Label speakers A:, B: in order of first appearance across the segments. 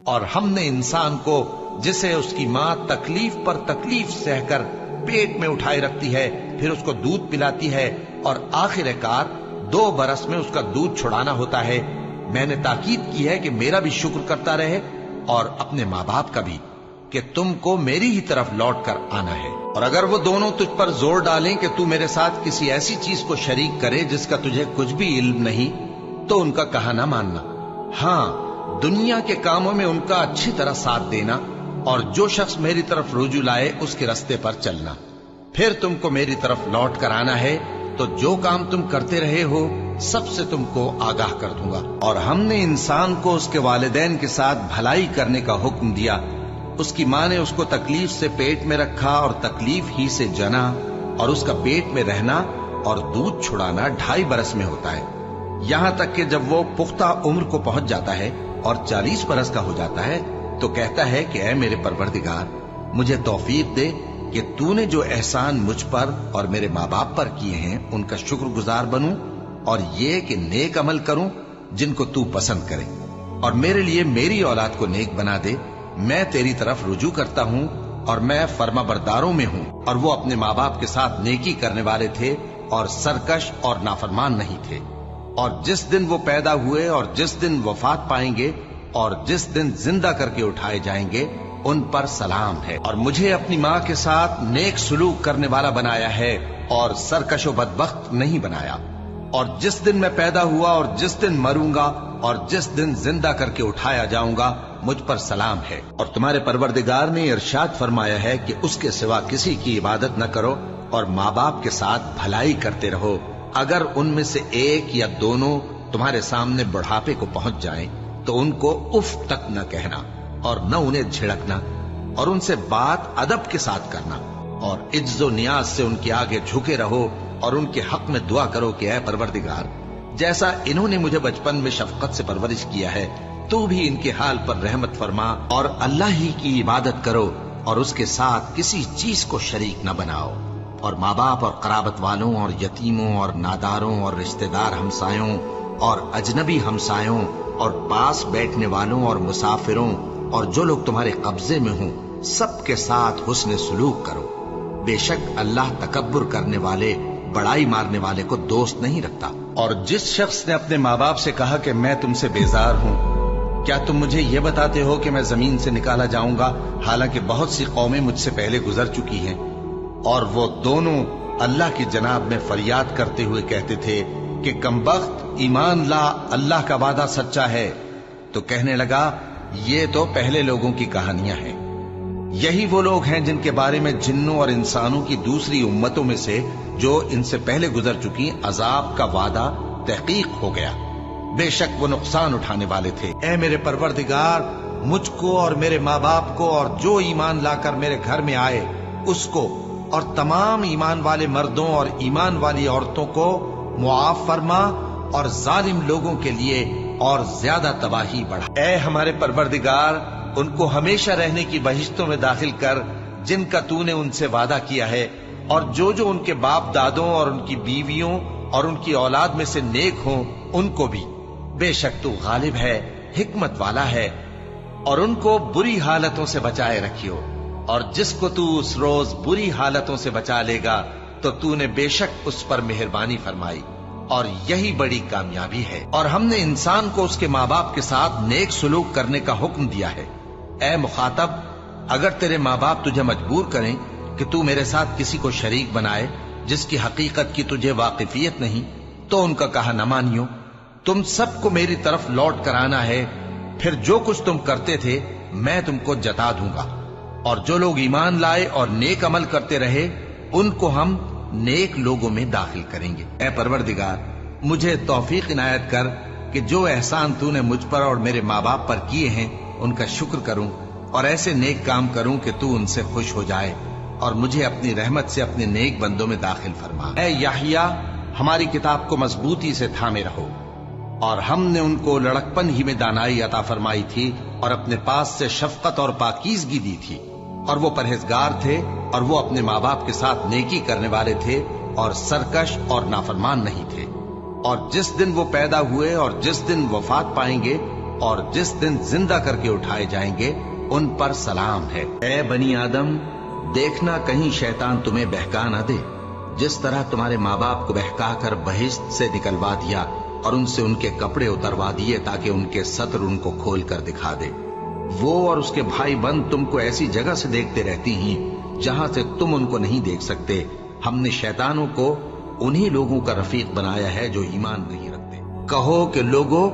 A: اور ہم نے انسان کو جسے اس کی ماں تکلیف پر تکلیف سہ کر پیٹ میں اٹھائے رکھتی ہے، پھر اس کو دودھ پلاتی ہے اور آخر کار 2 برس میں اس کا دودھ چھڑانا ہوتا ہے، میں نے تاکید کی ہے کہ میرا بھی شکر کرتا رہے اور اپنے ماں باپ کا بھی، کہ تم کو میری ہی طرف لوٹ کر آنا ہے۔ اور اگر وہ دونوں تجھ پر زور ڈالیں کہ تو میرے ساتھ کسی ایسی چیز کو شریک کرے جس کا تجھے کچھ بھی علم نہیں، تو ان کا کہا نہ ماننا، ہاں دنیا کے کاموں میں ان کا اچھی طرح ساتھ دینا، اور جو شخص میری طرف رجوع لائے اس کے رستے پر چلنا۔ پھر تم کو میری طرف لوٹ کر آنا ہے تو جو کام تم کرتے رہے ہو سب سے تم کو آگاہ کر دوں گا۔ اور ہم نے انسان کو اس کے والدین کے ساتھ بھلائی کرنے کا حکم دیا، اس کی ماں نے اس کو تکلیف سے پیٹ میں رکھا اور تکلیف ہی سے جنا، اور اس کا پیٹ میں رہنا اور دودھ چھڑانا 2.5 برس میں ہوتا ہے، یہاں تک کہ جب وہ پختہ عمر کو پہنچ جاتا ہے اور 40 برس کا ہو جاتا ہے تو کہتا ہے کہ اے میرے پروردگار، مجھے توفیق دے کہ تو نے جو احسان مجھ پر اور میرے ماں باپ پر کیے ہیں ان کا شکر گزار بنوں، اور یہ کہ نیک عمل کروں جن کو تو پسند کرے، اور میرے لیے میری اولاد کو نیک بنا دے۔ میں تیری طرف رجوع کرتا ہوں اور میں فرما برداروں میں ہوں۔ اور وہ اپنے ماں باپ کے ساتھ نیکی کرنے والے تھے اور سرکش اور نافرمان نہیں تھے۔ اور جس دن وہ پیدا ہوئے اور جس دن وفات پائیں گے اور جس دن زندہ کر کے اٹھائے جائیں گے ان پر سلام ہے۔ اور مجھے اپنی ماں کے ساتھ نیک سلوک کرنے والا بنایا ہے اور سرکش و بدبخت نہیں بنایا۔ اور جس دن میں پیدا ہوا اور جس دن مروں گا اور جس دن زندہ کر کے اٹھایا جاؤں گا مجھ پر سلام ہے۔ اور تمہارے پروردگار نے ارشاد فرمایا ہے کہ اس کے سوا کسی کی عبادت نہ کرو اور ماں باپ کے ساتھ بھلائی کرتے رہو، اگر ان میں سے ایک یا دونوں تمہارے سامنے بڑھاپے کو پہنچ جائیں تو ان کو اف تک نہ کہنا اور نہ انہیں جھڑکنا، اور ان سے بات ادب کے ساتھ کرنا، اور عجز و نیاز سے ان کے آگے جھکے رہو اور ان کے حق میں دعا کرو کہ اے پروردگار، جیسا انہوں نے مجھے بچپن میں شفقت سے پرورش کیا ہے تو بھی ان کے حال پر رحمت فرما، اور اللہ ہی کی عبادت کرو اور اس کے ساتھ کسی چیز کو شریک نہ بناؤ۔ اور ماں باپ اور قرابت والوں اور یتیموں اور ناداروں اور رشتہ دار ہمسایوں اور اجنبی ہمسایوں اور پاس بیٹھنے والوں اور مسافروں اور جو لوگ تمہارے قبضے میں ہوں سب کے ساتھ حسن سلوک کرو، بے شک اللہ تکبر کرنے والے بڑائی مارنے والے کو دوست نہیں رکھتا۔ اور جس شخص نے اپنے ماں باپ سے کہا کہ میں تم سے بیزار ہوں، کیا تم مجھے یہ بتاتے ہو کہ میں زمین سے نکالا جاؤں گا، حالانکہ بہت سی قومیں مجھ سے پہلے گزر چکی ہیں؟ اور وہ دونوں اللہ کی جناب میں فریاد کرتے ہوئے کہتے تھے کہ کمبخت، ایمان لا، اللہ کا وعدہ سچا ہے۔ تو کہنے لگا یہ تو پہلے لوگوں کی کہانیاں ہیں، یہی وہ لوگ ہیں جن کے بارے میں جنوں اور انسانوں کی دوسری امتوں میں سے جو ان سے پہلے گزر چکی عذاب کا وعدہ تحقیق ہو گیا، بے شک وہ نقصان اٹھانے والے تھے۔ اے میرے پروردگار، مجھ کو اور میرے ماں باپ کو اور جو ایمان لا کر میرے گھر میں آئے اس کو اور تمام ایمان والے مردوں اور ایمان والی عورتوں کو معاف فرما، اور ظالم لوگوں کے لیے اور زیادہ تباہی بڑھا۔ اے ہمارے پروردگار، ان کو ہمیشہ رہنے کی بہشتوں میں داخل کر جن کا تو نے ان سے وعدہ کیا ہے، اور جو جو ان کے باپ دادوں اور ان کی بیویوں اور ان کی اولاد میں سے نیک ہوں ان کو بھی، بے شک تو غالب ہے، حکمت والا ہے۔ اور ان کو بری حالتوں سے بچائے رکھیو، اور جس کو تو اس روز بری حالتوں سے بچا لے گا تو تو نے بے شک اس پر مہربانی فرمائی، اور یہی بڑی کامیابی ہے۔ اور ہم نے انسان کو اس کے ماں باپ کے ساتھ نیک سلوک کرنے کا حکم دیا ہے۔ اے مخاطب، اگر تیرے ماں باپ تجھے مجبور کریں کہ تو میرے ساتھ کسی کو شریک بنائے جس کی حقیقت کی تجھے واقفیت نہیں تو ان کا کہا نہ مانیو۔ تم سب کو میری طرف لوٹ کر آنا ہے، پھر جو کچھ تم کرتے تھے میں تم کو جتا دوں گا۔ اور جو لوگ ایمان لائے اور نیک عمل کرتے رہے ان کو ہم نیک لوگوں میں داخل کریں گے۔ اے پروردگار، مجھے توفیق عنایت کر کہ جو احسان تو نے مجھ پر اور میرے ماں باپ پر کیے ہیں ان کا شکر کروں اور ایسے نیک کام کروں کہ تو ان سے خوش ہو جائے، اور مجھے اپنی رحمت سے اپنے نیک بندوں میں داخل فرما۔ اے یحییٰ، ہماری کتاب کو مضبوطی سے تھامے رہو، اور ہم نے ان کو لڑکپن ہی میں دانائی عطا فرمائی تھی اور اپنے پاس سے شفقت اور پاکیزگی دی تھی، اور وہ پرہیزگار تھے اور وہ اپنے ماں باپ کے ساتھ نیکی کرنے والے تھے اور سرکش اور نافرمان نہیں تھے۔ اور جس دن وہ پیدا ہوئے اور جس دن وفات پائیں گے اور جس دن زندہ کر کے اٹھائے جائیں گے ان پر سلام ہے۔
B: اے بنی آدم، دیکھنا کہیں شیطان تمہیں بہکا نہ دے، جس طرح تمہارے ماں باپ کو بہکا کر بہشت سے نکلوا دیا اور ان سے ان کے کپڑے اتروا دیے تاکہ ان کے ستر ان کو کھول کر دکھا دے۔ وہ اور اس کے بھائی بند تم کو ایسی جگہ سے دیکھتے رہتی ہیں جہاں سے تم ان کو نہیں دیکھ سکتے۔ ہم نے شیطانوں کو انہی لوگوں کا رفیق بنایا ہے جو ایمان نہیں رکھتے۔ کہو کہ لوگو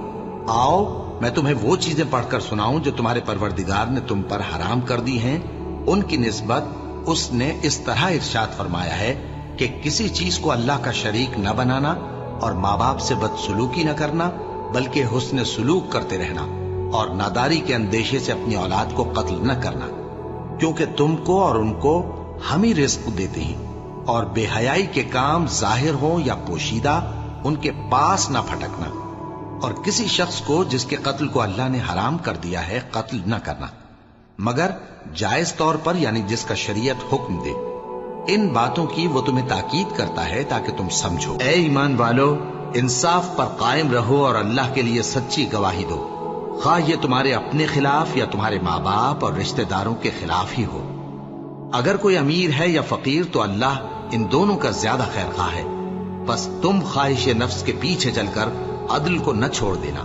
B: آؤ، میں تمہیں وہ چیزیں پڑھ کر سناؤں جو تمہارے پروردگار نے تم پر حرام کر دی ہیں۔ ان کی نسبت اس نے اس طرح ارشاد فرمایا ہے کہ کسی چیز کو اللہ کا شریک نہ بنانا اور ماں باپ سے بدسلوکی نہ کرنا، بلکہ حسن سلوک کرتے رہنا اور ناداری کے اندیشے سے اپنی اولاد کو قتل نہ کرنا، کیونکہ تم کو اور ان کو ہم ہی رزق دیتے ہیں، اور بے حیائی کے کام ظاہر ہوں یا پوشیدہ ان کے پاس نہ پھٹکنا، اور کسی شخص کو جس کے قتل کو اللہ نے حرام کر دیا ہے قتل نہ کرنا مگر جائز طور پر، یعنی جس کا شریعت حکم دے۔ ان باتوں کی وہ تمہیں تاکید کرتا ہے تاکہ تم سمجھو۔ اے ایمان والو، انصاف پر قائم رہو اور اللہ کے لیے سچی گواہی دو، خواہ یہ تمہارے اپنے خلاف یا تمہارے ماں باپ اور رشتہ داروں کے خلاف ہی ہو۔ اگر کوئی امیر ہے یا فقیر تو اللہ ان دونوں کا زیادہ خیر خواہ ہے، بس تم خواہش نفس کے پیچھے چل کر عدل کو نہ چھوڑ دینا۔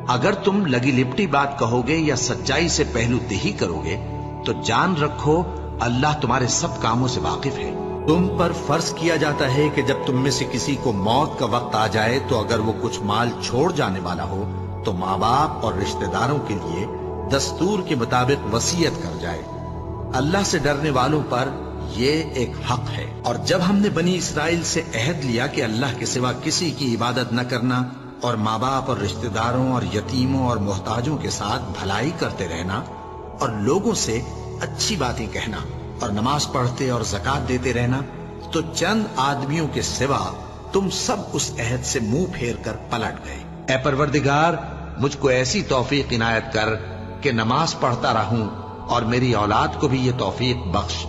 B: اگر تم لگی لپٹی بات کہو گے یا سچائی سے پہلو دہی کرو گے تو جان رکھو اللہ تمہارے سب کاموں سے واقف ہے۔
C: تم پر فرض کیا جاتا ہے کہ جب تم میں سے کسی کو موت کا وقت آ جائے تو اگر وہ کچھ مال چھوڑ جانے والا ہو تو ماں باپ اور رشتہ داروں کے لیے دستور کے مطابق وصیت کر جائے۔ اللہ سے ڈرنے والوں پر یہ ایک حق ہے۔ اور جب ہم نے بنی اسرائیل سے عہد لیا کہ اللہ کے سوا کسی کی عبادت نہ کرنا اور ماں باپ اور رشتہ داروں اور یتیموں اور محتاجوں کے ساتھ بھلائی کرتے رہنا اور لوگوں سے اچھی باتیں کہنا اور نماز پڑھتے اور زکوٰۃ دیتے رہنا، تو چند آدمیوں کے سوا تم سب اس عہد سے منہ پھیر کر پلٹ گئے۔
A: اے پروردگار، مجھ کو ایسی توفیق عنایت کر کہ نماز پڑھتا رہوں اور میری اولاد کو بھی یہ توفیق بخش۔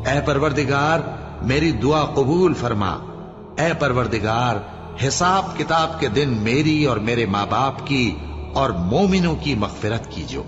A: اے پروردگار، میری دعا قبول فرما۔ اے پروردگار، حساب کتاب کے دن میری اور میرے ماں باپ کی اور مومنوں کی مغفرت کیجو۔